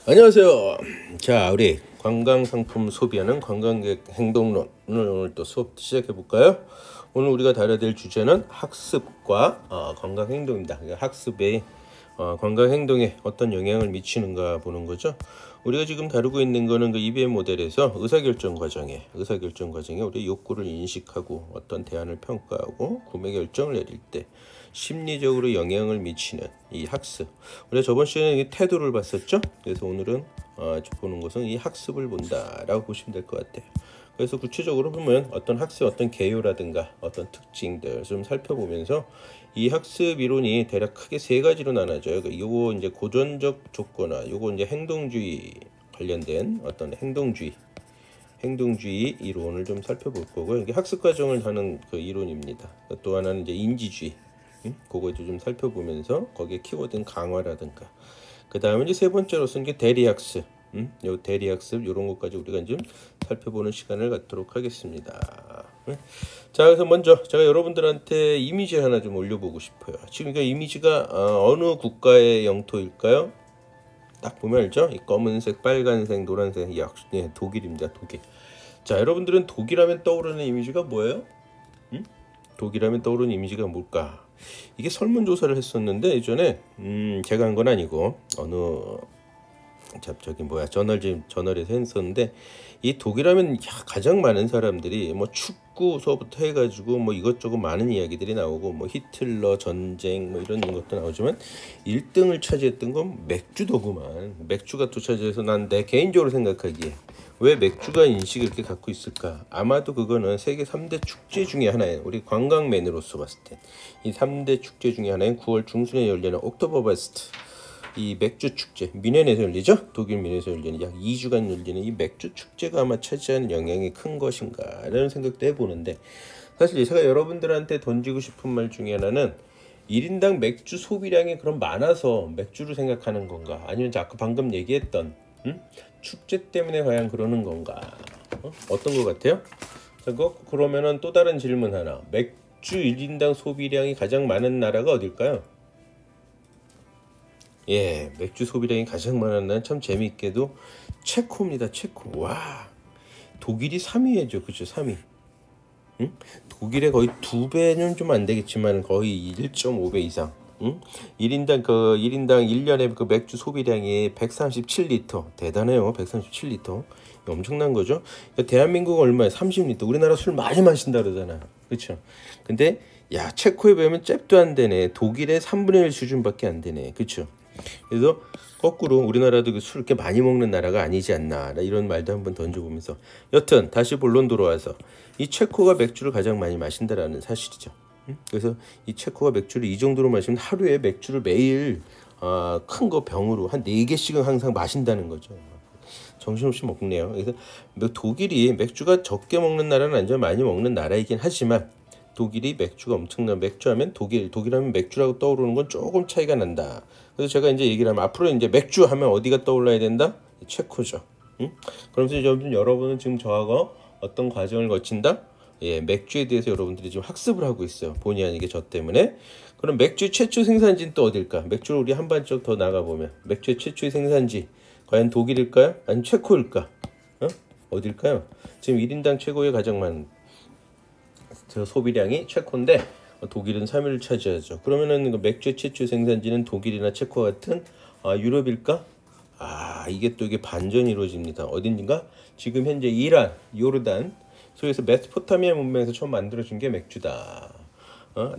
안녕하세요. 자, 우리 관광상품 소비하는 관광객 행동론 오늘 또 수업 시작해 볼까요? 오늘 우리가 다뤄야 될 주제는 학습과 관광 행동입니다. 학습의 관광 행동에 어떤 영향을 미치는가 보는 거죠. 우리가 지금 다루고 있는 거는 그 EBM 모델에서 의사결정 과정에 우리 욕구를 인식하고 어떤 대안을 평가하고 구매 결정을 내릴 때 심리적으로 영향을 미치는 이 학습. 우리가 저번 시간에 이 태도를 봤었죠. 그래서 오늘은 보는 것은 이 학습을 본다라고 보시면 될 것 같아요. 그래서 구체적으로 보면 어떤 학습 어떤 개요라든가 어떤 특징들 좀 살펴보면서 이 학습 이론이 대략 크게 세 가지로 나눠져요. 요거 이제 고전적 조건화, 요거 이제 행동주의 관련된 어떤 행동주의 이론을 좀 살펴볼 거고요. 이게 학습 과정을 하는 그 이론입니다. 또 하나는 이제 인지주의, 그거도 좀 살펴보면서 거기에 키워드는 강화라든가. 그 다음에 이제 세 번째로서는 이게 대리학습, 요 대리학습 요런 것까지 우리가 좀 살펴보는 시간을 갖도록 하겠습니다. 자, 그래서 먼저 제가 여러분들한테 이미지 하나 좀 올려보고 싶어요. 지금 이 이미지가 어느 국가의 영토일까요? 딱 보면 알죠? 이 검은색, 빨간색, 노란색, 역시 독일입니다. 독일. 자, 여러분들은 독일하면 떠오르는 이미지가 뭐예요? 독일하면 떠오르는 이미지가 뭘까? 이게 설문조사를 했었는데 예전에 제가 한 건 아니고 어느 저널에서 했었는데 이 독일하면 가장 많은 사람들이 뭐 축구서부터 해가지고 뭐 이것저것 많은 이야기들이 나오고 뭐 히틀러 전쟁 뭐 이런 것도 나오지만 1등을 차지했던 건 맥주더구만. 맥주가 또 차지해서 난 내 개인적으로 생각하기에 왜 맥주가 인식을 이렇게 갖고 있을까? 아마도 그거는 세계 3대 축제 중에 하나예요. 우리 관광맨으로서 봤을 때 이 3대 축제 중에 하나인 9월 중순에 열리는 옥토버베스트, 이 맥주 축제, 뮌헨에서 열리죠? 독일 뮌헨에서 열리는 약 2주간 열리는 이 맥주 축제가 아마 차지하는 영향이 큰 것인가 라는 생각도 해보는데, 사실 제가 여러분들한테 던지고 싶은 말 중에 하나는 1인당 맥주 소비량이 그럼 많아서 맥주를 생각하는 건가, 아니면 아까 방금 얘기했던 축제 때문에 과연 그러는 건가, 어떤 것 같아요? 그러면은 또 다른 질문 하나, 맥주 1인당 소비량이 가장 많은 나라가 어딜까요? 예, 맥주 소비량이 가장 많은 나라는 참 재미있게도 체코입니다. 체코. 와, 독일이 3위죠. 그죠? 3위. 독일의 거의 2배는 좀 안 되겠지만 거의 1.5배 이상. 1인당 1년에 그 맥주 소비량이 137리터. 대단해요. 137리터. 엄청난 거죠. 그러니까 대한민국은 얼마야? 30리터. 우리나라 술 많이 마신다 그러잖아. 그렇죠? 근데 야, 체코에 비하면 잽도 안 되네. 독일의 3분의 1 수준밖에 안 되네. 그렇죠? 그래서 거꾸로 우리나라도 술 이렇게 많이 먹는 나라가 아니지 않나, 이런 말도 한번 던져보면서, 여튼 다시 본론 돌아와서 이 체코가 맥주를 가장 많이 마신다라는 사실이죠. 그래서 이 체코가 맥주를 이 정도로 마시면 하루에 맥주를 매일 큰 거 병으로 한 4개씩은 항상 마신다는 거죠. 정신없이 먹네요. 그래서 독일이 맥주가 적게 먹는 나라는 아니죠. 많이 먹는 나라이긴 하지만 독일이 맥주가 엄청난, 맥주하면 독일하면 맥주라고 떠오르는 건 조금 차이가 난다. 그래서 제가 이제 얘기를 하면 앞으로 이제 맥주 하면 어디가 떠올라야 된다? 체코죠. 그러면서 여러분은 지금 저하고 어떤 과정을 거친다? 예, 맥주에 대해서 여러분들이 지금 학습을 하고 있어요. 본의 아니게 저 때문에. 그럼 맥주 최초 생산지는 또 어딜까? 맥주를 우리 한 발짝 더 나가보면 맥주의 최초의 생산지 과연 독일일까요? 아니면 체코일까? 어딜까요? 지금 1인당 최고의 가장 많은 소비량이 체코인데 독일은 3위를 차지하죠. 그러면은 맥주의 최초 생산지는 독일이나 체코 같은 유럽일까? 이게 또 반전이 이루어집니다. 어딘가? 지금 현재 이란, 요르단, 소위에서 메소포타미아 문명에서 처음 만들어진 게 맥주다.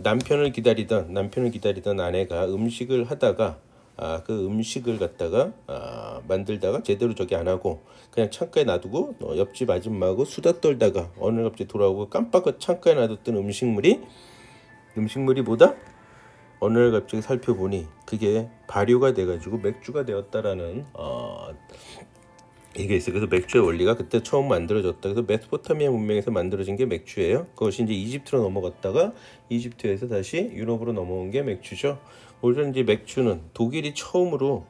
남편을 기다리던 아내가 음식을 하다가 그 음식을 갖다가 만들다가 제대로 저기 안 하고 그냥 창가에 놔두고 옆집 아줌마하고 수다 떨다가 어느 날 갑자기 돌아오고 깜빡 창가에 놔뒀던 음식물이 뭐다? 어느 날 갑자기 살펴보니 그게 발효가 돼가지고 맥주가 되었다라는 이게 있어요. 그래서 맥주의 원리가 그때 처음 만들어졌다. 그래서 메소포타미아 문명에서 만들어진 게 맥주예요. 그것이 이제 이집트로 넘어갔다가 이집트에서 다시 유럽으로 넘어온 게 맥주죠. 오히려 이제 맥주는 독일이 처음으로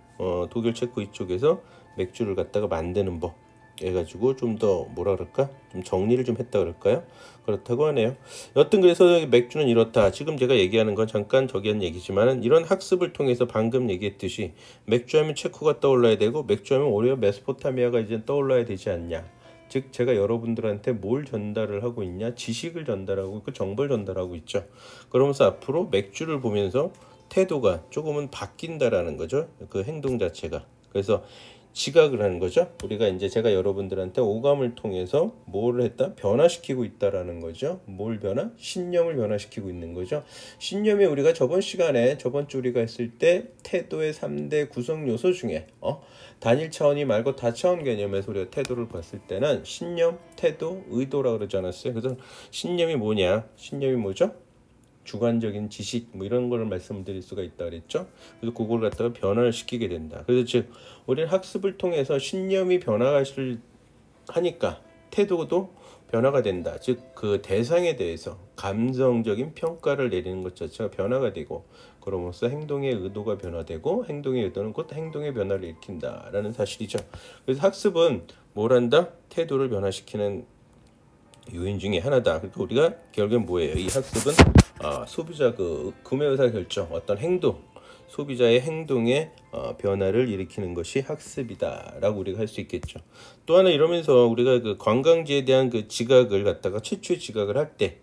독일 체코 이쪽에서 맥주를 갖다가 만드는 법, 해가지고 좀 더 뭐라 그럴까? 좀 정리를 좀 했다 그럴까요? 그렇다고 하네요. 여튼 그래서 맥주는 이렇다. 지금 제가 얘기하는 건 잠깐 저기 한 얘기지만은 이런 학습을 통해서 방금 얘기했듯이 맥주하면 체코가 떠올라야 되고 맥주하면 오히려 메소포타미아가 이제 떠올라야 되지 않냐. 즉 제가 여러분들한테 뭘 전달을 하고 있냐? 지식을 전달하고 그 정보를 전달하고 있죠. 그러면서 앞으로 맥주를 보면서 태도가 조금은 바뀐다라는 거죠. 그 행동 자체가. 그래서 지각을 하는 거죠. 우리가 이제 제가 여러분들한테 오감을 통해서 뭘 했다? 변화시키고 있다라는 거죠. 뭘 변화? 신념을 변화시키고 있는 거죠. 신념이 우리가 저번 시간에 저번 주 우리가 했을 때 태도의 3대 구성 요소 중에 단일 차원이 말고 다차원 개념에서 우리가 태도를 봤을 때는 신념, 태도, 의도라고 그러지 않았어요. 그래서 신념이 뭐냐? 신념이 뭐죠? 주관적인 지식 뭐 이런 거를 말씀드릴 수가 있다 그랬죠. 그래서 그걸 갖다가 변화를 시키게 된다. 그래서 즉 우리는 학습을 통해서 신념이 변화를 하니까 태도도 변화가 된다. 즉 그 대상에 대해서 감성적인 평가를 내리는 것 자체가 변화가 되고 그러면서 행동의 의도가 변화되고 행동의 의도는 곧 행동의 변화를 일으킨다라는 사실이죠. 그래서 학습은 뭘 한다? 태도를 변화시키는 요인 중에 하나다. 그러니까 우리가 결국엔 뭐예요? 이 학습은 소비자 그 구매 의사 결정, 어떤 행동, 소비자의 행동에 변화를 일으키는 것이 학습이다라고 우리가 할 수 있겠죠. 또 하나 이러면서 우리가 그 관광지에 대한 그 지각을 갖다가 최초의 지각을 할 때,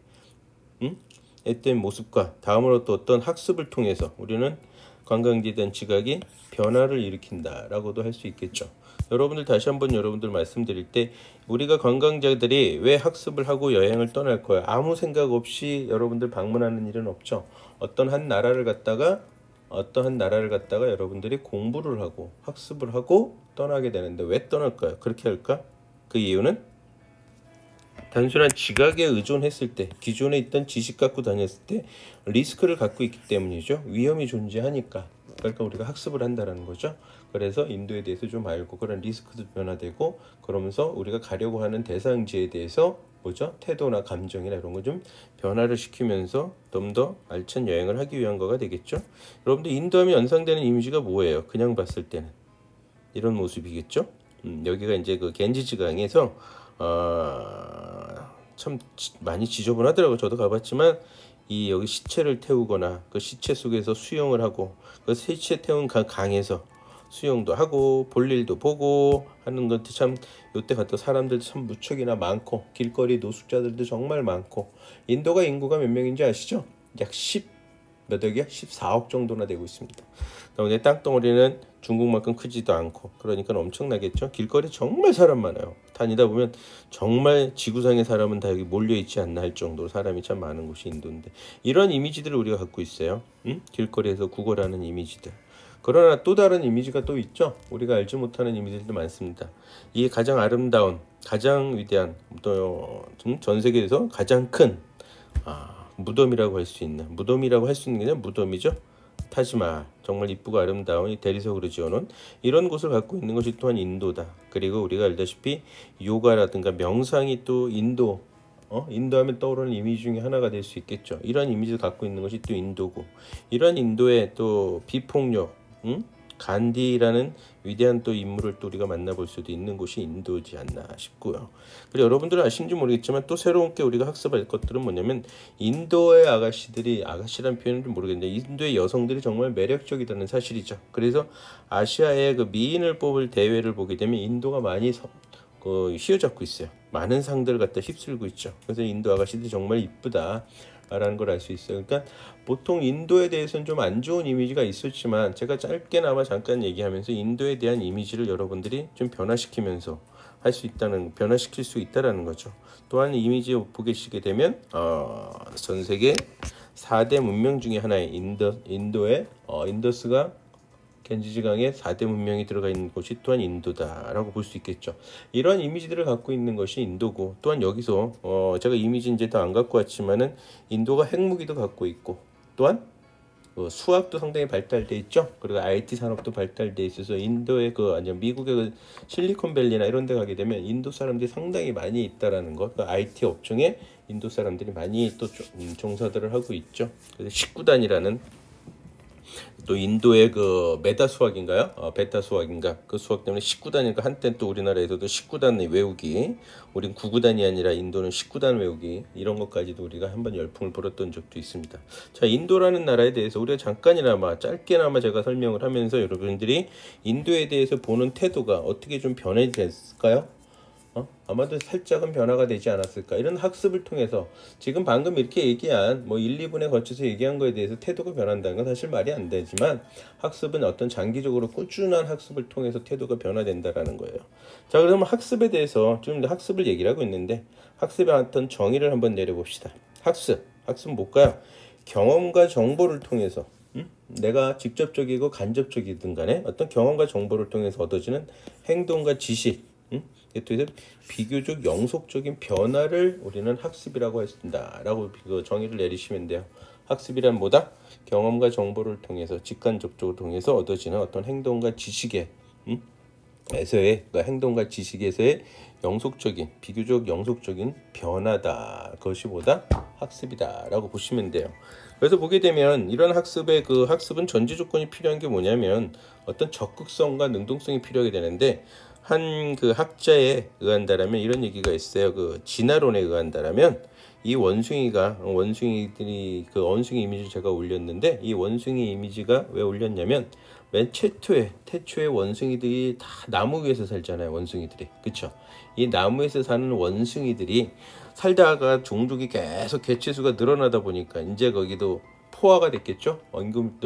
했던 모습과 다음으로 또 어떤 학습을 통해서 우리는 관광지에 대한 지각이 변화를 일으킨다라고도 할 수 있겠죠. 여러분들 다시 한번 여러분들 말씀드릴 때 우리가 관광자들이 왜 학습을 하고 여행을 떠날 거야? 아무 생각 없이 여러분들 방문하는 일은 없죠. 어떤 한 나라를 갔다가 여러분들이 공부를 하고 학습을 하고 떠나게 되는데 왜 떠날까요? 그렇게 할까? 그 이유는 단순한 지각에 의존했을 때 기존에 있던 지식 갖고 다녔을 때 리스크를 갖고 있기 때문이죠. 위험이 존재하니까. 그러니까 우리가 학습을 한다는 거죠. 그래서 인도에 대해서 좀 알고 그런 리스크도 변화되고 그러면서 우리가 가려고 하는 대상지에 대해서 뭐죠? 태도나 감정이나 이런 거 좀 변화를 시키면서 좀 더 알찬 여행을 하기 위한 거가 되겠죠. 여러분들 인도하면 연상되는 이미지가 뭐예요? 그냥 봤을 때는 이런 모습이겠죠. 여기가 이제 그 겐지지강에서 참 많이 지저분하더라고요. 저도 가봤지만 이 여기 시체를 태우거나 그 시체 속에서 수영을 하고 그 시체 태운 강에서 수영도 하고 볼일도 보고 하는 것도 참 요때 갔다 사람들도 참 무척이나 많고 길거리 노숙자들도 정말 많고 인도가 인구가 몇 명인지 아시죠? 약 10 몇 억이야? 14억 정도나 되고 있습니다. 그런데 땅덩어리는 중국만큼 크지도 않고 그러니까 엄청나겠죠. 길거리 정말 사람 많아요. 다니다 보면 정말 지구상의 사람은 다 여기 몰려있지 않나 할 정도로 사람이 참 많은 곳이 인도인데 이런 이미지들을 우리가 갖고 있어요. 길거리에서 구걸하는 이미지들. 그러나 또 다른 이미지가 또 있죠. 우리가 알지 못하는 이미지들도 많습니다. 이게 가장 아름다운 가장 위대한 또 전 세계에서 가장 큰 무덤이라고 할 수 있는 무덤이라고 할 수 있는 게 아니라 무덤이죠. 타지마할 정말 이쁘고 아름다운 이 대리석으로 지어놓은 이런 곳을 갖고 있는 것이 또한 인도다. 그리고 우리가 알다시피 요가라든가 명상이 또 인도하면 떠오르는 이미지 중에 하나가 될 수 있겠죠. 이런 이미지를 갖고 있는 것이 또 인도고 이런 인도의 또 비폭력 간디라는 위대한 또 인물을 또 우리가 만나볼 수도 있는 곳이 인도지 않나 싶고요. 그리고 여러분들은 아시는지 모르겠지만 또 새롭게 우리가 학습할 것들은 뭐냐면 인도의 아가씨라는 표현은 좀 모르겠는데 인도의 여성들이 정말 매력적이라는 사실이죠. 그래서 아시아의 그 미인을 뽑을 대회를 보게 되면 인도가 많이 휘어잡고 있어요. 많은 상들을 갖다 휩쓸고 있죠. 그래서 인도 아가씨들이 정말 이쁘다 라는 걸 알 수 있어요. 그러니까 보통 인도에 대해서는 좀 안 좋은 이미지가 있었지만 제가 짧게나마 잠깐 얘기하면서 인도에 대한 이미지를 여러분들이 좀 변화시키면서 변화시킬 수 있다라는 거죠. 또한 이미지 보시게 되면 전 세계 4대 문명 중에 하나인 인도의 인더스가 겐지지강에 4대 문명이 들어가 있는 곳이 또한 인도다라고 볼 수 있겠죠. 이런 이미지들을 갖고 있는 것이 인도고 또한 여기서 제가 이미지 이제 더 안 갖고 왔지만은 인도가 핵무기도 갖고 있고 또한 수학도 상당히 발달돼 있죠. 그리고 IT 산업도 발달돼 있어서 인도의 아니면 미국의 그 실리콘밸리나 이런 데 가게 되면 인도 사람들이 상당히 많이 있다라는 것. IT 업종에 인도 사람들이 많이 또 종사들을 하고 있죠. 그래서 19단이라는 또 인도의 그 메다 수학인가요? 베타 수학인가? 그 수학 때문에 19단이니까 한때 또 우리나라에서도 19단 외우기, 우린 9구단이 아니라 인도는 19단 외우기, 이런 것까지도 우리가 한번 열풍을 벌였던 적도 있습니다. 자, 인도라는 나라에 대해서 우리가 잠깐이나마 짧게나마 제가 설명을 하면서 여러분들이 인도에 대해서 보는 태도가 어떻게 좀 변해졌을까요? 아마도 살짝은 변화가 되지 않았을까. 이런 학습을 통해서 지금 방금 이렇게 얘기한 뭐 1, 2분에 걸쳐서 얘기한 거에 대해서 태도가 변한다는 건 사실 말이 안 되지만, 학습은 어떤 장기적으로 꾸준한 학습을 통해서 태도가 변화된다라는 거예요. 자, 그러면 학습에 대해서 좀 학습을 얘기를 하고 있는데, 학습의 어떤 정의를 한번 내려봅시다. 학습은 뭘까요? 경험과 정보를 통해서 내가 직접적이고 간접적이든 간에 어떤 경험과 정보를 통해서 얻어지는 행동과 지식, 비교적 영속적인 변화를 우리는 학습이라고 했습니다 라고 정의를 내리시면 돼요. 학습이란 뭐다? 경험과 정보를 통해서 직간접적으로 통해서 얻어지는 어떤 행동과 지식의 그러니까 행동과 지식에서의 영속적인, 비교적 영속적인 변화다. 그것이 뭐다? 학습이다 라고 보시면 돼요. 그래서 보게 되면 이런 학습은 전제 조건이 필요한 게 뭐냐면 어떤 적극성과 능동성이 필요하게 되는데, 한 그 학자에 의한다라면 이런 얘기가 있어요. 그 진화론에 의한다라면 이 원숭이들이 그 원숭이 이미지 제가 올렸는데, 이 원숭이 이미지가 왜 올렸냐면 맨 태초에 원숭이들이 다 나무 위에서 살잖아요. 원숭이들이, 그쵸? 이 나무에서 사는 원숭이들이 살다가 종족이 계속 개체수가 늘어나다 보니까 이제 거기도 포화가 됐겠죠. 원금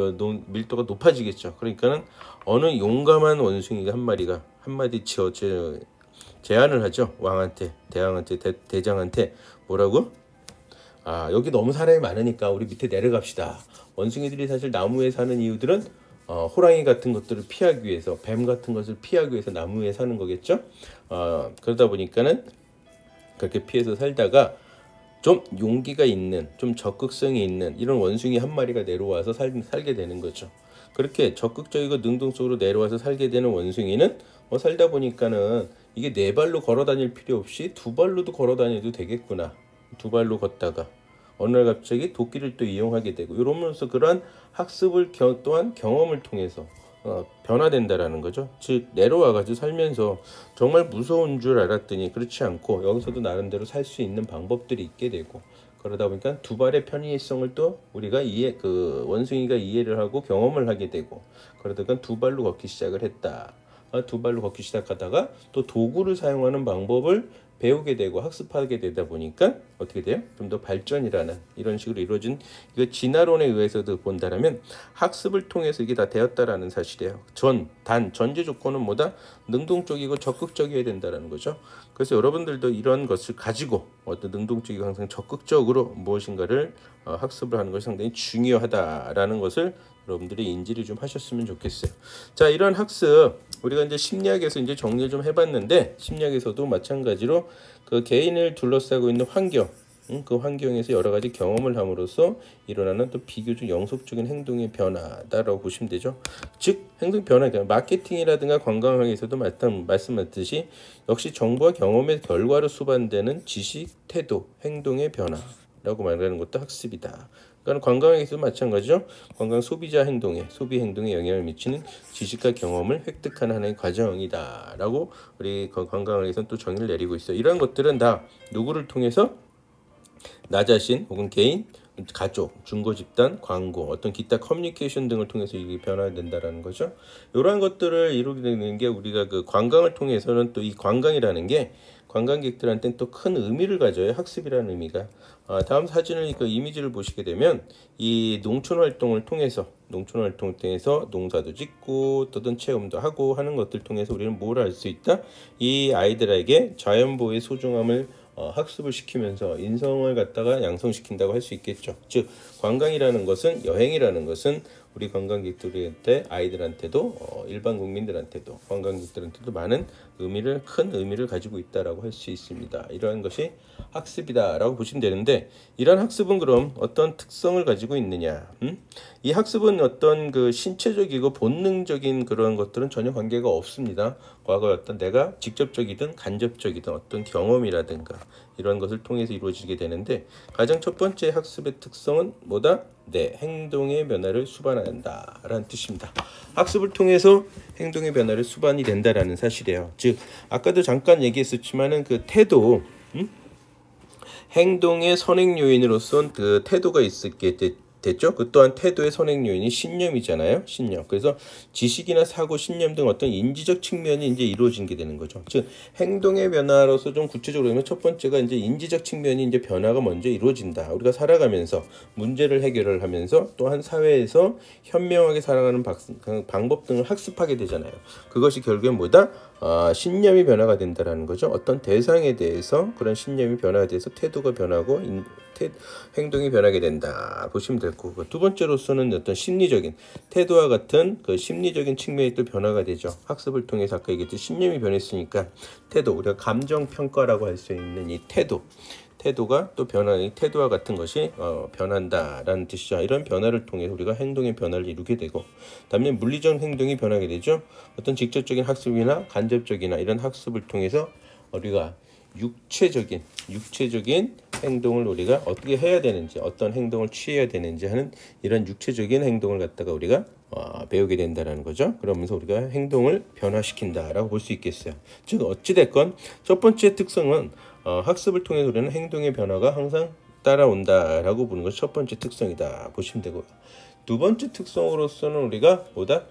밀도가 높아지겠죠. 그러니까는 어느 용감한 원숭이가 한 마리가 한마디 제안을 하죠. 대장한테 뭐라고? 여기 너무 사람이 많으니까 우리 밑에 내려갑시다. 원숭이들이 사실 나무에 사는 이유들은 호랑이 같은 것들을 피하기 위해서, 뱀 같은 것을 피하기 위해서 나무에 사는 거겠죠. 그러다 보니까는 그렇게 피해서 살다가 좀 용기가 있는, 좀 적극성이 있는 이런 원숭이 한 마리가 내려와서 살게 되는 거죠. 그렇게 적극적이고 능동적으로 내려와서 살게 되는 원숭이는 살다 보니까는 이게 네 발로 걸어 다닐 필요 없이 두 발로도 걸어 다녀도 되겠구나. 두 발로 걷다가 어느 날 갑자기 도끼를 또 이용하게 되고, 이러면서 그러한 학습을 또한 경험을 통해서 변화된다라는 거죠. 즉 내려와가지고 살면서 정말 무서운 줄 알았더니 그렇지 않고 여기서도 나름대로 살 수 있는 방법들이 있게 되고, 그러다 보니까 두 발의 편의성을 또 우리가 원숭이가 이해를 하고 경험을 하게 되고, 그러다가 두 발로 걷기 시작을 했다. 두 발로 걷기 시작하다가 또 도구를 사용하는 방법을 배우게 되고 학습하게 되다 보니까 어떻게 돼요? 좀 더 발전이라는 이런 식으로 이루어진, 이거 진화론에 의해서도 본다라면 학습을 통해서 이게 다 되었다라는 사실이에요. 전제 조건은 뭐다? 능동적이고 적극적이어야 된다라는 거죠. 그래서 여러분들도 이런 것을 가지고 어떤 능동적이고 항상 적극적으로 무엇인가를 학습을 하는 것이 상당히 중요하다라는 것을 여러분들이 인지를 좀 하셨으면 좋겠어요. 자, 이런 학습 우리가 이제 심리학에서 이제 정리를 좀 해봤는데, 심리학에서도 마찬가지로 그 개인을 둘러싸고 있는 환경, 그 환경에서 여러 가지 경험을 함으로써 일어나는 또 비교적 영속적인 행동의 변화다라고 보시면 되죠. 즉 행동 변화, 마케팅이라든가 관광학에서도 말씀하셨듯이 역시 정보와 경험의 결과로 수반되는 지식, 태도, 행동의 변화라고 말하는 것도 학습이다. 그러니까 관광에서도 마찬가지죠. 관광 소비 행동에 영향을 미치는 지식과 경험을 획득하는 하나의 과정이다라고 우리 관광학에서는 또 정의를 내리고 있어요. 이러한 것들은 다 누구를 통해서? 나 자신 혹은 개인, 가족, 중고 집단, 광고, 어떤 기타 커뮤니케이션 등을 통해서 이게 변화된다라는 거죠. 이러한 것들을 이루게 되는 게 우리가 그 관광을 통해서는 또 이 관광이라는 게 관광객들한테는 또 큰 의미를 가져요. 학습이라는 의미가. 다음 사진을 그 이미지를 보시게 되면 이 농촌 활동을 통해서 농사도 짓고 또는 체험도 하고 하는 것들 통해서 우리는 뭘 할 수 있다? 이 아이들에게 자연보호의 소중함을 학습을 시키면서 인성을 갖다가 양성시킨다고 할 수 있겠죠. 즉 관광이라는 것은, 여행이라는 것은 우리 관광객들한테, 아이들한테도 일반 국민들한테도 관광객들한테도 큰 의미를 가지고 있다라고 할 수 있습니다. 이러한 것이 학습이다라고 보시면 되는데, 이러한 학습은 그럼 어떤 특성을 가지고 있느냐? 이 학습은 어떤 그 신체적이고 본능적인 그런 것들은 전혀 관계가 없습니다. 과거에 어떤 내가 직접적이든 간접적이든 어떤 경험이라든가 이런 것을 통해서 이루어지게 되는데 가장 첫 번째 학습의 특성은 뭐다? 네, 행동의 변화를 수반한다 라는 뜻입니다. 학습을 통해서 행동의 변화를 수반이 된다라는 사실이에요. 즉 아까도 잠깐 얘기했었지만은 그 태도, 행동의 선행 요인으로서 그 태도가 있게 됐죠. 그 또한 태도의 선행 요인이 신념이잖아요. 신념. 그래서 지식이나 사고, 신념 등 어떤 인지적 측면이 이제 이루어진 게 되는 거죠. 즉 행동의 변화로서 좀 구체적으로 보면 첫 번째가 이제 인지적 측면이 이제 변화가 먼저 이루어진다. 우리가 살아가면서 문제를 해결을 하면서 또한 사회에서 현명하게 살아가는 방법 등을 학습하게 되잖아요. 그것이 결국엔 뭐다? 신념이 변화가 된다라는 거죠. 어떤 대상에 대해서 그런 신념이 변화가 돼서 태도가 변하고 행동이 변하게 된다 보시면 될 거고, 두 번째로서는 어떤 심리적인 태도와 같은 그 심리적인 측면이 또 변화가 되죠. 학습을 통해서 아까 얘기했듯이 신념이 변했으니까 태도, 우리가 감정 평가라고 할 수 있는 이 태도가 또 변화의 태도와 같은 것이 변한다라는 뜻이죠. 이런 변화를 통해서 우리가 행동의 변화를 이루게 되고, 다음에 물리적 행동이 변하게 되죠. 어떤 직접적인 학습이나 간접적이나 이런 학습을 통해서 우리가 육체적인 행동을 우리가 어떻게 해야 되는지, 어떤 행동을 취해야 되는지 하는 이런 육체적인 행동을 갖다가 우리가 배우게 된다는 거죠. 그러면서 우리가 행동을 변화시킨다라고 볼 수 있겠어요. 즉 어찌됐건 첫 번째 특성은 학습을 통해서 우리는 행동의 변화가 항상 따라온다라고 보는 것이 첫 번째 특성이다 보시면 되고요. 두 번째 특성으로서는 우리가 뭐다?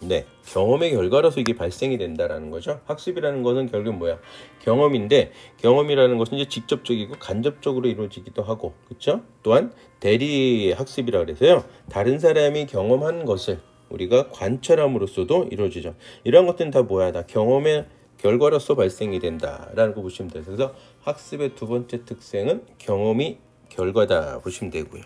네, 경험의 결과로서 이게 발생이 된다라는 거죠. 학습이라는 거는 결국 뭐야? 경험인데, 경험이라는 것은 이제 직접적이고 간접적으로 이루어지기도 하고, 그렇죠? 또한 대리 학습이라 그래서요, 다른 사람이 경험한 것을 우리가 관찰함으로써도 이루어지죠. 이런 것들은 다 뭐야? 다 경험의 결과로서 발생이 된다라는 거 보시면 돼요. 그래서 학습의 두 번째 특성은 경험이 결과다 보시면 되고요.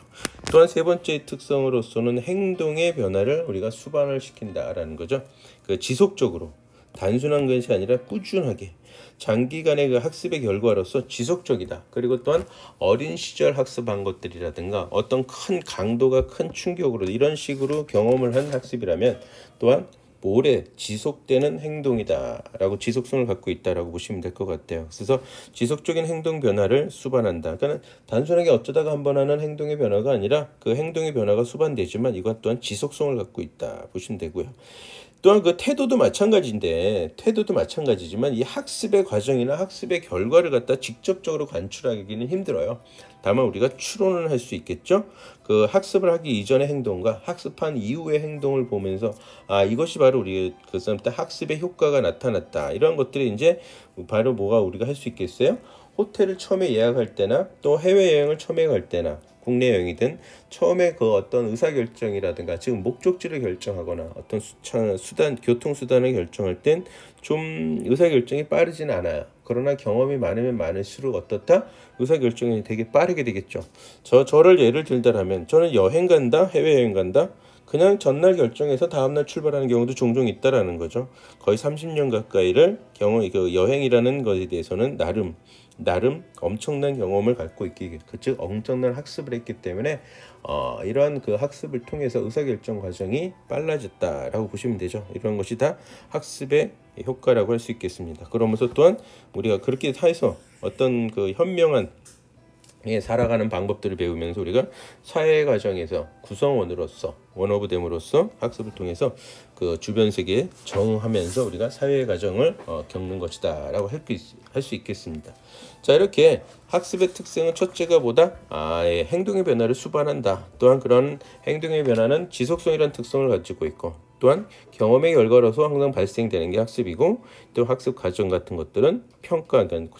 또한 세 번째 특성으로서는 행동의 변화를 우리가 수반을 시킨다라는 거죠. 그 지속적으로, 단순한 것이 아니라 꾸준하게 장기간의 그 학습의 결과로서 지속적이다. 그리고 또한 어린 시절 학습한 것들이라든가 어떤 큰 강도가 큰 충격으로 이런 식으로 경험을 한 학습이라면 또한 오래 지속되는 행동이다라고 지속성을 갖고 있다라고 보시면 될 것 같아요. 그래서 지속적인 행동 변화를 수반한다. 그러니까 단순하게 어쩌다가 한번 하는 행동의 변화가 아니라 그 행동의 변화가 수반되지만 이것 또한 지속성을 갖고 있다 보시면 되고요. 또한 그 태도도 마찬가지지만 이 학습의 과정이나 학습의 결과를 갖다 직접적으로 관출하기는 힘들어요. 다만 우리가 추론을 할 수 있겠죠. 그 학습을 하기 이전의 행동과 학습한 이후의 행동을 보면서 이것이 바로 우리 그 사람 때 학습의 효과가 나타났다. 이런 것들이 이제 바로 뭐가 우리가 할 수 있겠어요? 호텔을 처음에 예약할 때나 또 해외여행을 처음에 갈 때나 국내 여행이든 처음에 그 어떤 의사결정이라든가 지금 목적지를 결정하거나 어떤 교통수단을 결정할 땐 좀 의사결정이 빠르진 않아요. 그러나 경험이 많으면 많을수록 어떻다? 의사결정이 되게 빠르게 되겠죠. 저를 예를 들자면 저는 여행 간다, 해외여행 간다, 그냥 전날 결정해서 다음날 출발하는 경우도 종종 있다라는 거죠. 거의 30년 가까이를 여행이라는 것에 대해서는 나름 엄청난 경험을 갖고 있기, 즉 엄청난 학습을 했기 때문에 이러한 그 학습을 통해서 의사결정 과정이 빨라졌다라고 보시면 되죠. 이런 것이 다 학습의 효과라고 할 수 있겠습니다. 그러면서 또한 우리가 그렇게 해서 어떤 그 현명한 살아가는 방법들을 배우면서 우리가 사회 과정에서 구성원으로서 원오브댐으로서 학습을 통해서 그 주변 세계에 적응하면서 우리가 사회 과정을 겪는 것이다라고 할 수 있겠습니다. 자, 이렇게 학습의 특성은 첫째가 뭐다? 행동의 변화를 수반한다. 또한 그런 행동의 변화는 지속성이라는 특성을 가지고 있고, 또한 경험의 결과로서 항상 발생되는 게 학습이고, 또 학습 과정 같은 것들은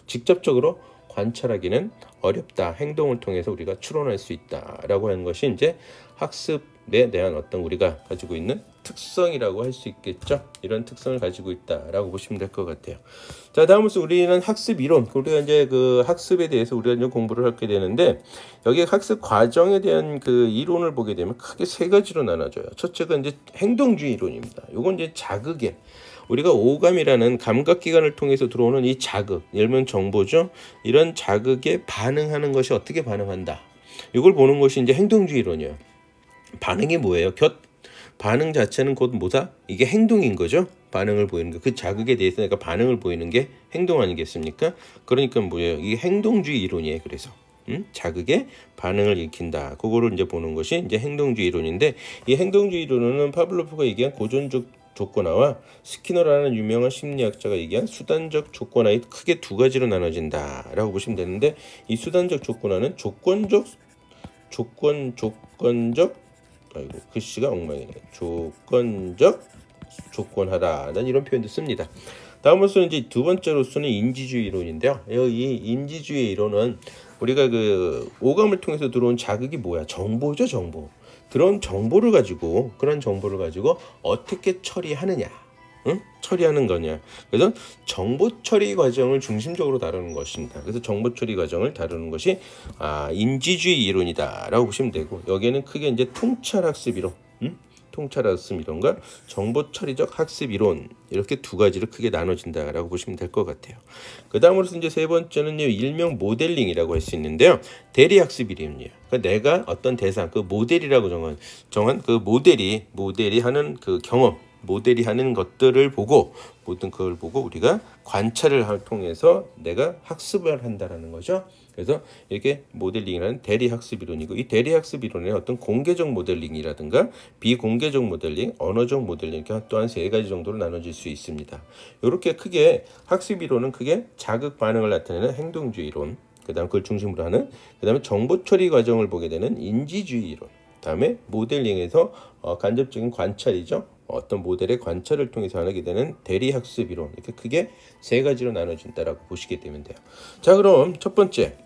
직접적으로 관찰하기는 어렵다. 행동을 통해서 우리가 추론할 수 있다라고 하는 것이 이제 학습에 대한 어떤 우리가 가지고 있는 특성이라고 할 수 있겠죠. 이런 특성을 가지고 있다라고 보시면 될 것 같아요. 자, 다음으로 우리는 학습 이론. 우리가 이제 그 학습에 대해서 우리가 이제 공부를 하게 되는데, 여기 학습 과정에 대한 그 이론을 보게 되면 크게 세 가지로 나눠져요. 첫째가 이제 행동주의 이론입니다. 요건 이제 자극에, 우리가 오감이라는 감각기관을 통해서 들어오는 이 자극, 예를 들면 정보죠. 이런 자극에 반응하는 것이 어떻게 반응한다. 이걸 보는 것이 이제 행동주의 이론이에요. 반응이 뭐예요? 반응 자체는 곧 뭐다? 이게 행동인 거죠. 반응을 보이는 게, 그 자극에 대해서 내가 반응을 보이는 게 행동 아니겠습니까? 그러니까 뭐예요? 이게 행동주의 이론이에요. 그래서 자극에 반응을 일으킨다. 그거를 이제 보는 것이 이제 행동주의 이론인데, 이 행동주의 이론은 파블로프가 얘기한 고전적 조건화와 스키너라는 유명한 심리학자가 얘기한 수단적 조건화의 크게 두 가지로 나눠진다라고 보시면 되는데, 이 수단적 조건화는 조건적 아이고 글씨가 엉망이네. 조건적 조건하다라는 이런 표현도 씁니다. 다음으로서는 이제 두 번째로서는 인지주의 이론인데요. 이 인지주의 이론은 우리가 그 오감을 통해서 들어온 자극이 뭐야? 정보죠, 정보. 그런 정보를 가지고 어떻게 처리하느냐, 처리하는 거냐. 그래서 정보 처리 과정을 중심적으로 다루는 것입니다. 그래서 정보 처리 과정을 다루는 것이 인지주의 이론이다라고 보시면 되고, 여기에는 크게 이제 통찰학습 이론, 통찰학습 이론과 정보 처리적 학습 이론, 이렇게 두 가지로 크게 나눠진다라고 보시면 될 것 같아요. 그 다음으로서 이제 세 번째는 일명 모델링이라고 할 수 있는데요. 대리학습 이론이에요. 그러니까 내가 어떤 대상, 그 모델이라고 정한 그 모델이 하는 그 경험, 모델이 하는 것들을 보고, 모든 그걸 보고 우리가 관찰을 통해서 내가 학습을 한다라는 거죠. 그래서 이렇게 모델링이라는 대리학습 이론이고, 이 대리학습 이론에 어떤 공개적 모델링이라든가 비공개적 모델링, 언어적 모델링, 이렇게 또한 세 가지 정도로 나눠질 수 있습니다. 이렇게 크게 학습 이론은 크게 자극 반응을 나타내는 행동주의 이론, 그 다음 그걸 중심으로 하는, 그 다음에 정보 처리 과정을 보게 되는 인지주의 이론, 그 다음에 모델링에서 간접적인 관찰이죠. 어떤 모델의 관찰을 통해서 하게 되는 대리학습 이론, 이렇게 크게 세 가지로 나눠진다라고 보시게 되면 돼요. 자, 그럼 첫 번째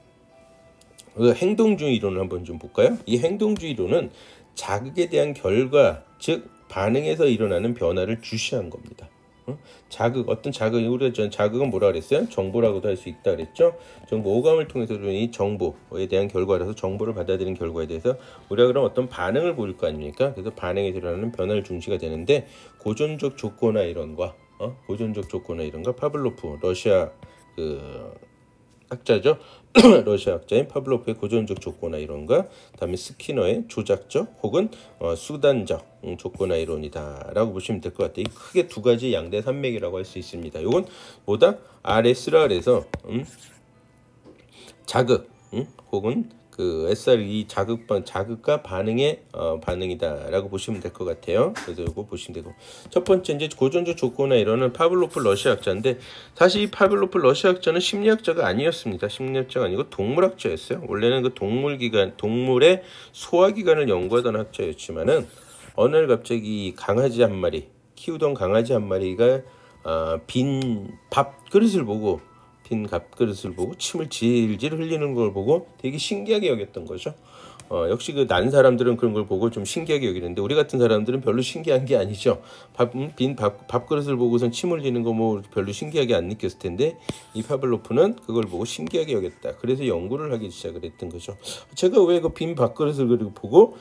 그 행동주의 이론을 한번 좀 볼까요? 이 행동주의 이론은 자극에 대한 결과, 즉 반응에서 일어나는 변화를 주시한 겁니다. 어떤 자극, 우리가 자극은 뭐라 그랬어요? 정보라고도 할 수 있다 그랬죠? 정보, 오감을 통해서 이 정보에 대한 결과라서 정보를 받아들인 결과에 대해서 우리가 그럼 어떤 반응을 보일 거 아닙니까? 그래서 반응에 일어나는 변화를 중시가 되는데, 고전적 조건화 이론과 파블로프, 러시아 그 학자죠. 러시아 학자인 파블로프의 고전적 조건화 이론과 그다음에 스키너의 조작적 혹은 수단적 조건화 이론이다라고 보시면 될 것 같아요. 크게 두 가지 양대 산맥이라고 할 수 있습니다. 이건 뭐다? RS라 그래서 자극 혹은 그 SRE 자극과 반응의 반응이다라고 보시면 될 것 같아요. 그래서 이거 보시면 되고, 첫 번째 이제 고전적 조건화 이론은 파블로프 러시아 학자인데, 사실 이 파블로프 러시아 학자는 심리학자가 아니었습니다. 심리학자가 아니고 동물학자였어요. 원래는 그 동물의 소화기관을 연구하던 학자였지만은 어느 날 갑자기 키우던 강아지 한 마리가 빈 밥그릇을 보고 침을 질질 흘리는 걸 보고 되게 신기하게 여겼던 거죠. 역시 그 난 사람들은 그런 걸 보고 좀 신기하게 여기는데, 우리 같은 사람들은 별로 신기한 게 아니죠. 빈 밥그릇을 보고선 침 흘리는 거 뭐 별로 신기하게 안 느꼈을 텐데, 이 파블로프는 그걸 보고 신기하게 여겼다. 그래서 연구를 하기 시작을 했던 거죠. 제가 왜 그 빈 밥그릇을 보고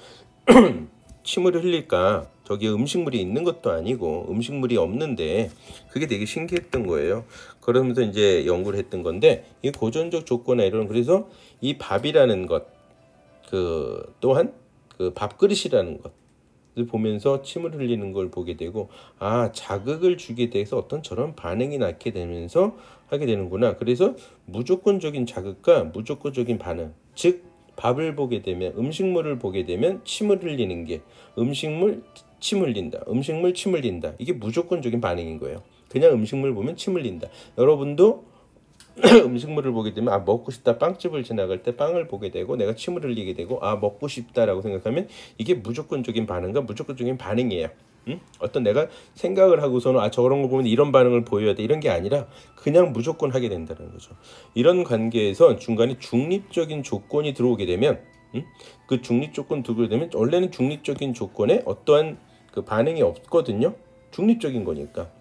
침을 흘릴까? 저기에 음식물이 있는 것도 아니고 음식물이 없는데 그게 되게 신기했던 거예요. 그러면서 이제 연구를 했던 건데, 이 고전적 조건화 이론, 그래서 이 밥이라는 것, 또한 그 밥그릇이라는 것을 보면서 침을 흘리는 걸 보게 되고, 자극을 주게 돼서 어떤 저런 반응이 나게 되면서 하게 되는구나. 그래서 무조건적인 자극과 무조건적인 반응, 즉 밥을 보게 되면, 음식물을 보게 되면 침을 흘리는 게, 음식물 침 흘린다, 음식물 침 흘린다, 이게 무조건적인 반응인 거예요. 그냥 음식물 보면 침 흘린다. 여러분도 음식물을 보게 되면 먹고 싶다, 빵집을 지나갈 때 빵을 보게 되고 내가 침을 흘리게 되고 먹고 싶다라고 생각하면 이게 무조건적인 반응과 무조건적인 반응이에요. 어떤 내가 생각을 하고서는 저런 거 보면 이런 반응을 보여야 돼, 이런 게 아니라 그냥 무조건 하게 된다는 거죠. 이런 관계에서 중간에 중립적인 조건이 들어오게 되면, 그 중립 조건 들어오게 되면, 원래는 중립적인 조건에 어떠한 그 반응이 없거든요. 중립적인 거니까.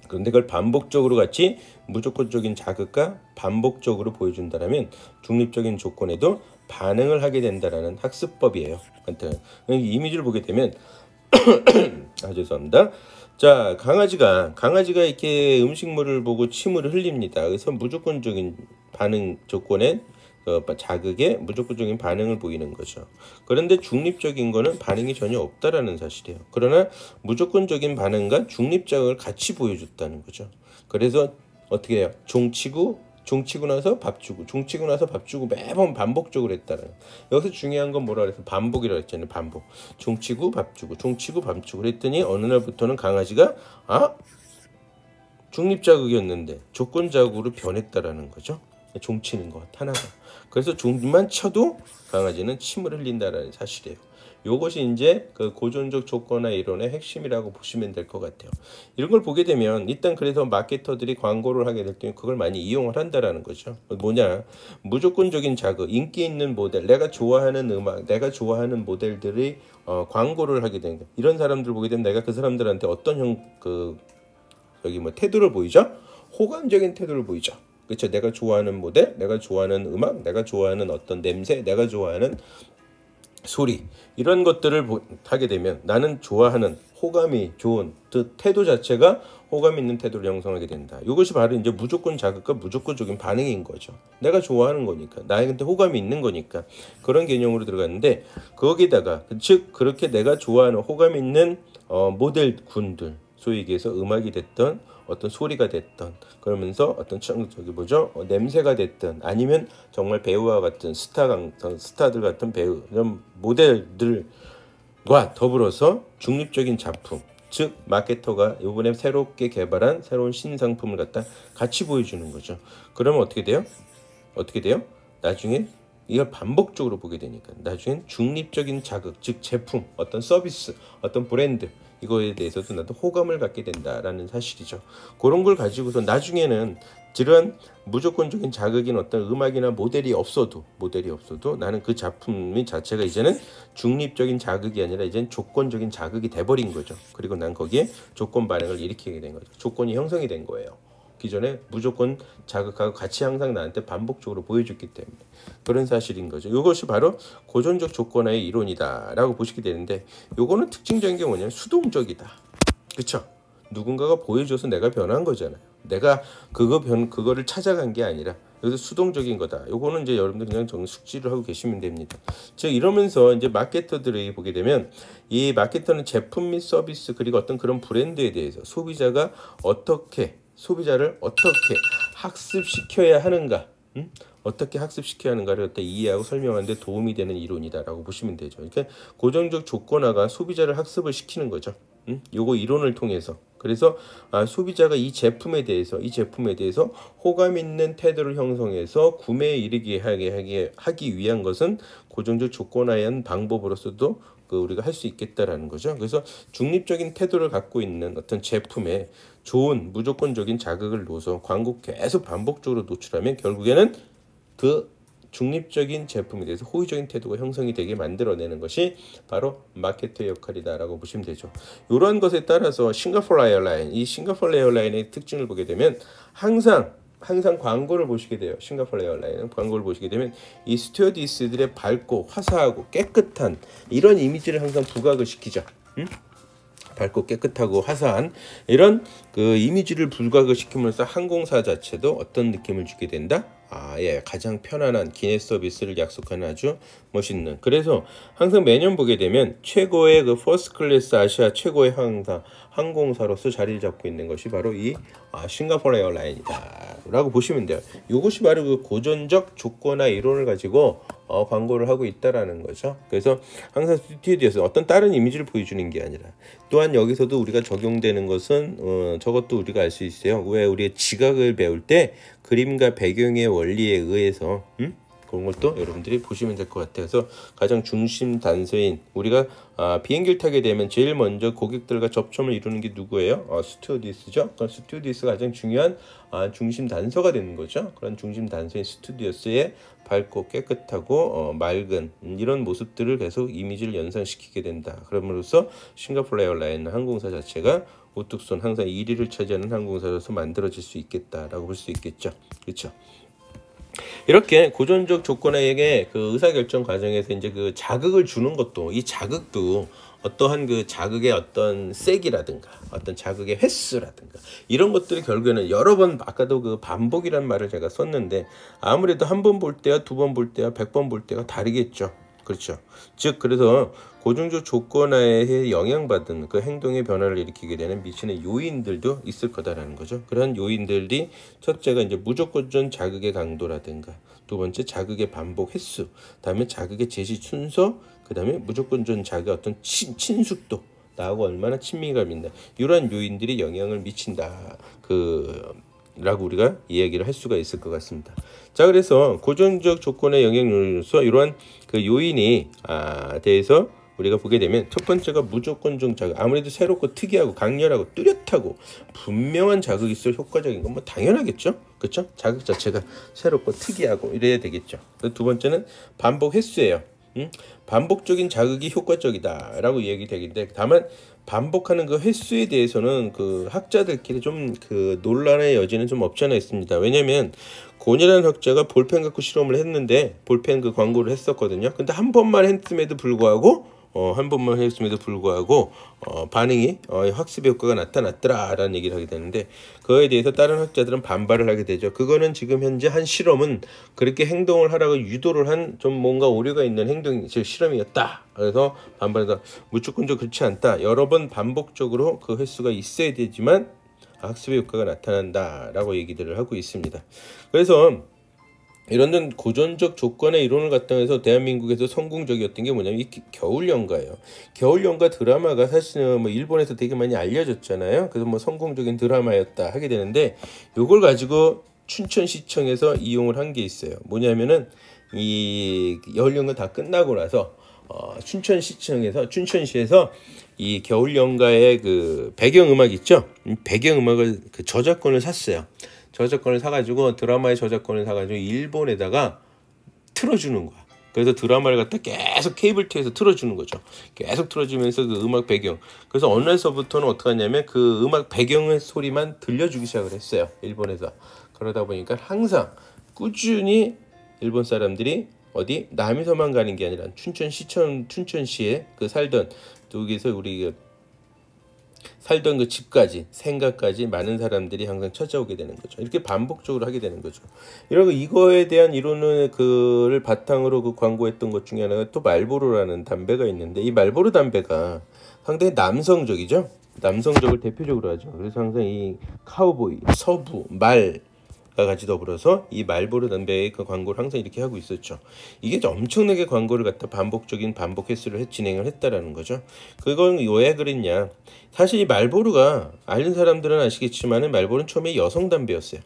그런데 그걸 반복적으로 같이 무조건적인 자극과 반복적으로 보여준다면 중립적인 조건에도 반응을 하게 된다라는 학습법이에요. 이미지를 보게 되면 죄송합니다. 자, 강아지가 이렇게 음식물을 보고 침을 흘립니다. 그래서 무조건적인 반응 조건에 자극에 무조건적인 반응을 보이는 거죠. 그런데 중립적인 거는 반응이 전혀 없다라는 사실이에요. 그러나 무조건적인 반응과 중립자극을 같이 보여줬다는 거죠. 그래서 어떻게 해요? 종치고 나서 밥 주고, 종치고 나서 밥 주고 매번 반복적으로 했다는. 여기서 중요한 건 뭐라 그래서 반복이라고 했잖아요. 반복. 종치고 밥 주고, 종치고 밥 주고 그랬더니 어느 날부터는 강아지가 중립자극이었는데 조건자극으로 변했다라는 거죠. 종치는 것 하나가. 그래서 종만 쳐도 강아지는 침을 흘린다라는 사실이에요. 요것이 이제 그 고전적 조건화 이론의 핵심이라고 보시면 될 것 같아요. 이런 걸 보게 되면 일단 그래서 마케터들이 광고를 하게 될 때 그걸 많이 이용을 한다라는 거죠. 뭐냐, 무조건적인 자극, 인기 있는 모델, 내가 좋아하는 음악, 내가 좋아하는 모델들이 광고를 하게 되는 거예요. 이런 사람들 보게 되면 내가 그 사람들한테 어떤 태도를 보이죠? 호감적인 태도를 보이죠. 그렇죠? 내가 좋아하는 모델, 내가 좋아하는 음악, 내가 좋아하는 어떤 냄새, 내가 좋아하는 소리, 이런 것들을 하게 되면 나는 좋아하는 호감이 좋은 태도 자체가 호감 있는 태도를 형성하게 된다. 이것이 바로 이제 무조건 자극과 무조건적인 반응인 거죠. 내가 좋아하는 거니까, 나한테 호감이 있는 거니까 그런 개념으로 들어갔는데, 거기다가 즉 그렇게 내가 좋아하는 호감 있는 모델 군들, 소위 얘기해서 음악이 됐던 어떤 소리가 됐던, 그러면서 어떤 냄새가 됐던, 아니면 정말 배우와 같은 스타들 같은 배우, 이런 모델들과 더불어서 중립적인 작품, 즉 마케터가 이번에 새롭게 개발한 새로운 신상품을 갖다 같이 보여주는 거죠. 그러면 어떻게 돼요? 나중에 이걸 반복적으로 보게 되니까 나중엔 중립적인 자극, 즉 제품, 어떤 서비스, 어떤 브랜드, 이거에 대해서도 나도 호감을 갖게 된다라는 사실이죠. 그런 걸 가지고서 나중에는 이런 무조건적인 자극인 어떤 음악이나 모델이 없어도 나는 그 작품 자체가 이제는 중립적인 자극이 아니라 이제는 조건적인 자극이 돼버린 거죠. 그리고 난 거기에 조건 반응을 일으키게 된 거죠. 조건이 형성이 된 거예요. 기존에 무조건 자극하고 같이 항상 나한테 반복적으로 보여줬기 때문에 그런 사실인 거죠. 이것이 바로 고전적 조건화의 이론이다라고 보시게 되는데, 요거는 특징적인 게 뭐냐면 수동적이다. 그렇죠? 누군가가 보여줘서 내가 변한 거잖아요. 내가 그거를 찾아간 게 아니라 여기서 수동적인 거다. 요거는 이제 여러분들 그냥 숙지를 하고 계시면 됩니다. 즉 이러면서 이제 마케터들이 보게 되면, 이 마케터는 제품 및 서비스 그리고 어떤 그런 브랜드에 대해서 소비자를 어떻게 학습시켜야 하는가, 어떻게 학습시켜야 하는가를 갖다 이해하고 설명하는 데 도움이 되는 이론이다라고 보시면 되죠. 그러니까 고정적 조건화가 소비자를 학습을 시키는 거죠. 요거 이론을 통해서. 그래서 소비자가 이 제품에 대해서 호감 있는 태도를 형성해서 구매에 이르게 하기 위한 것은 고정적 조건화의 방법으로서도 우리가 할 수 있겠다라는 거죠. 그래서 중립적인 태도를 갖고 있는 어떤 제품에 좋은 무조건적인 자극을 넣어서 광고 계속 반복적으로 노출하면 결국에는 그 중립적인 제품에 대해서 호의적인 태도가 형성이 되게 만들어내는 것이 바로 마케터의 역할이다라고 보시면 되죠. 이러한 것에 따라서 싱가포르 에어라인의 특징을 보게 되면 항상 광고를 보시게 돼요. 싱가포르 에어라인은 광고를 보시게 되면 이 스튜어디스들의 밝고 화사하고 깨끗한 이런 이미지를 항상 부각을 시키죠. 밝고 깨끗하고 화사한 이런 그 이미지를 부각을 시키면서 항공사 자체도 어떤 느낌을 주게 된다? 가장 편안한 기내 서비스를 약속하는 아주 멋있는. 그래서 항상 매년 보게 되면 최고의 그 퍼스트 클래스 아시아 최고의 항공사로서 자리를 잡고 있는 것이 바로 이 싱가포르 에어라인이다 라고 보시면 돼요. 이것이 바로 그 고전적 조건화 이론을 가지고 광고를 하고 있다라는 거죠. 그래서 항상 스튜디오에서 어떤 다른 이미지를 보여주는 게 아니라, 또한 여기서도 우리가 적용되는 것은 저것도 우리가 알 수 있어요. 왜 우리의 지각을 배울 때 그림과 배경의 원리에 의해서 그런 것도 여러분들이 보시면 될 것 같아요. 그래서 가장 중심 단서인 우리가 비행기를 타게 되면 제일 먼저 고객들과 접점을 이루는 게 누구예요? 스튜어디스죠. 그러니까 스튜어디스가 가장 중요한 중심 단서가 되는 거죠. 그런 중심 단서인 스튜어디스의 밝고 깨끗하고 맑은 이런 모습들을 계속 이미지를 연상시키게 된다. 그럼으로써 싱가포르 에어라인 항공사 자체가 우뚝선 항상 1위를 차지하는 항공사로서 만들어질 수 있겠다라고 볼 수 있겠죠. 그렇죠. 이렇게 고전적 조건에게 그 의사결정 과정에서 이제 그 자극을 주는 것도, 이 자극도 어떠한 그 자극의 어떤 세기라든가 어떤 자극의 횟수라든가 이런 것들이 결국에는 여러 번 아까도 그 반복이란 말을 제가 썼는데 아무래도 한 번 볼 때와 두 번 볼 때와 100번 볼 때가 다르겠죠. 그렇죠. 즉 그래서 고중적 조건하에 영향받은 그 행동의 변화를 일으키게 되는 미치는 요인들도 있을 거다라는 거죠. 그런 요인들이 첫째가 이제 무조건적 자극의 강도라든가 두 번째 자극의 반복 횟수, 다음에 자극의 제시 순서, 그 다음에 무조건적 자극의 어떤 친숙도, 나하고 얼마나 친밀감이 있나 이러한 요인들이 영향을 미친다. 라고 우리가 이야기를 할 수가 있을 것 같습니다. 자, 그래서 고전적 조건의 영향으로서 이러한 그 요인이 대해서 우리가 보게 되면 첫 번째가 무조건적 자극. 아무래도 새롭고 특이하고 강렬하고 뚜렷하고 분명한 자극이 있을 효과적인 건 뭐 당연하겠죠. 그렇죠? 자극 자체가 새롭고 특이하고 이래야 되겠죠. 두 번째는 반복 횟수예요. 반복적인 자극이 효과적이다라고 얘기되는데 다만 반복하는 그 횟수에 대해서는 그 학자들끼리 좀 그 논란의 여지는 좀 없지 않아 있습니다. 왜냐면 곤이라는 학자가 볼펜 갖고 실험을 했는데 볼펜 그 광고를 했었거든요. 근데 한 번만 했음에도 불구하고 반응이 학습 효과가 나타났더라라는 얘기를 하게 되는데 그거에 대해서 다른 학자들은 반발을 하게 되죠. 그거는 지금 현재 한 실험은 그렇게 행동을 하라고 유도를 한 좀 뭔가 오류가 있는 실험이었다. 그래서 반발해서 무조건적으로 그렇지 않다. 여러 번 반복적으로 그 횟수가 있어야 되지만 학습의 효과가 나타난다라고 얘기들을 하고 있습니다. 그래서 이런 고전적 조건의 이론을 바탕해서 대한민국에서 성공적이었던 게 뭐냐면 이 겨울연가예요. 겨울연가 드라마가 사실은 뭐 일본에서 되게 많이 알려졌잖아요. 그래서 뭐 성공적인 드라마였다 하게 되는데 이걸 가지고 춘천시청에서 이용을 한 게 있어요. 뭐냐면은 이 겨울연가 다 끝나고 나서 춘천시에서 이 겨울연가의 그 배경음악 있죠? 배경음악을 그 저작권을 샀어요. 저작권을 사가지고 드라마의 저작권을 사가지고 일본에다가 틀어주는 거야. 그래서 드라마를 갖다 계속 케이블 티에서 틀어주는 거죠. 계속 틀어주면서 그 음악 배경. 그래서 어느 날서부터는 어떻게 하냐면 그 음악 배경의 소리만 들려주기 시작을 했어요. 일본에서. 그러다 보니까 항상 꾸준히 일본 사람들이 어디 남이서만 가는 게 아니라 춘천시에 그 살던 여기서 우리 살던 그 집까지 생각까지 많은 사람들이 항상 찾아오게 되는 거죠. 이렇게 반복적으로 하게 되는 거죠. 이러고 이거에 대한 이론을 그를 바탕으로 그 광고했던 것 중에 하나가 또 말보로라는 담배가 있는데 이 말보로 담배가 상당히 남성적이죠. 남성적을 대표적으로 하죠. 그래서 항상 이 카우보이, 서부, 말 같이 더불어서 이 말보로 담배의 그 광고를 항상 이렇게 하고 있었죠. 이게 엄청나게 광고를 갖다 반복적인 반복 횟수를 진행을 했다라는 거죠. 그건 왜 그랬냐? 사실 이 말보로가 알는 사람들은 아시겠지만은 말보로는 처음에 여성 담배였어요.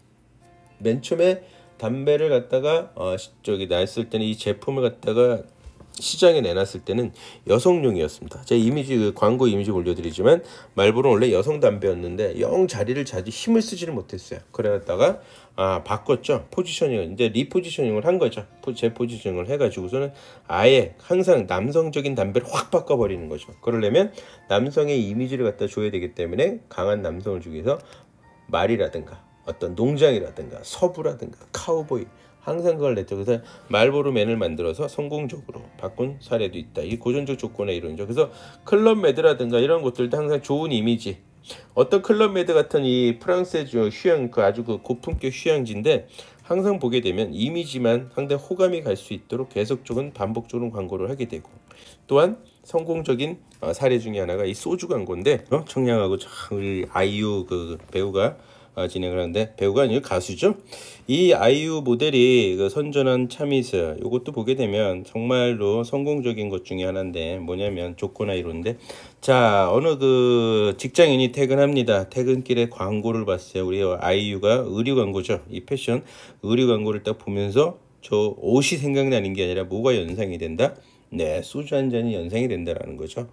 맨 처음에 담배를 갖다가 냈을 때는 이 제품을 갖다가 시장에 내놨을 때는 여성용이었습니다. 제가 이미지 그 광고 이미지 올려드리지만 말보로는 원래 여성 담배였는데 영 자리를 자주 힘을 쓰지를 못했어요. 그래다가 바꿨죠. 포지셔닝을 이제 리포지셔닝을 한 거죠. 재포지셔닝을 해가지고서는 아예 항상 남성적인 담배를 확 바꿔버리는 거죠. 그러려면 남성의 이미지를 갖다 줘야 되기 때문에 강한 남성을 주기 위해서 말이라든가 어떤 농장이라든가 서부라든가 카우보이 항상 그걸 냈죠. 그래서 말보로맨을 만들어서 성공적으로 바꾼 사례도 있다. 이 고전적 조건의 이론이죠. 그래서 클럽메드라든가 이런 것들도 항상 좋은 이미지. 어떤 클럽메드 같은 이 프랑스의 휴양 그 아주 그 고품격 휴양지인데 항상 보게 되면 이미지만 상당히 호감이 갈 수 있도록 계속적인 반복적으로 광고를 하게 되고 또한 성공적인 사례 중에 하나가 이 소주 광고인데 청량하고 우리 아이유 그 배우가 진행을 하는데 배우가 아니고 가수죠. 이 아이유 모델이 그 선전한 참이슬 이것도 보게 되면 정말로 성공적인 것 중에 하나인데 뭐냐면 조건화 이론인데 자 어느 그 직장인이 퇴근합니다. 퇴근길에 광고를 봤어요. 우리 아이유가 의류 광고죠. 이 패션 의류 광고를 딱 보면서 저 옷이 생각나는 게 아니라 뭐가 연상이 된다? 네, 소주 한 잔이 연상이 된다라는 거죠.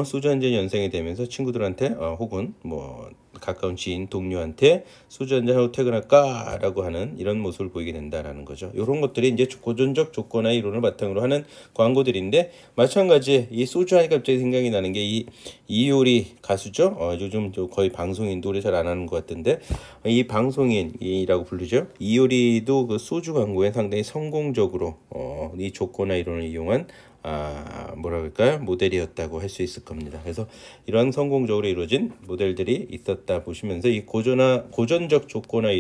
소주 한 잔이 연상이 되면서 친구들한테 혹은 뭐 가까운 지인, 동료한테 소주 한잔 하고 퇴근할까? 라고 하는 이런 모습을 보이게 된다라는 거죠. 이런 것들이 이제 고전적 조건화 이론을 바탕으로 하는 광고들인데, 마찬가지 이 소주 하니까 갑자기 생각이 나는 게 이 이효리 가수죠. 요즘 거의 방송인 노래 잘 안 하는 것 같은데, 이 방송인이라고 부르죠. 이효리도 그 소주 광고에 상당히 성공적으로 이 조건화 이론을 이용한 뭐라 그럴까요? 모델이었다고 할 수 있을 겁니다. 그래서 이런 성공적으로 이루어진 모델들이 있었다 보시면서 이 고전적 조건화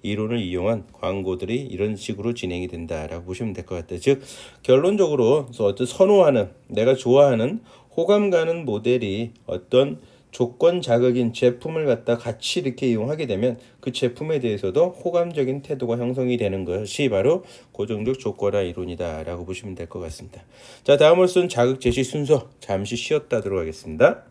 이론을 이용한 광고들이 이런 식으로 진행이 된다라고 보시면 될 것 같아요. 즉 결론적으로 어떤 선호하는, 내가 좋아하는, 호감 가는 모델이 어떤 조건 자극인 제품을 갖다 같이 이렇게 이용하게 되면 그 제품에 대해서도 호감적인 태도가 형성이 되는 것이 바로 고전적 조건화 이론이다 라고 보시면 될 것 같습니다. 자, 다음으로서는 자극 제시 순서 잠시 쉬었다 하도록 하겠습니다.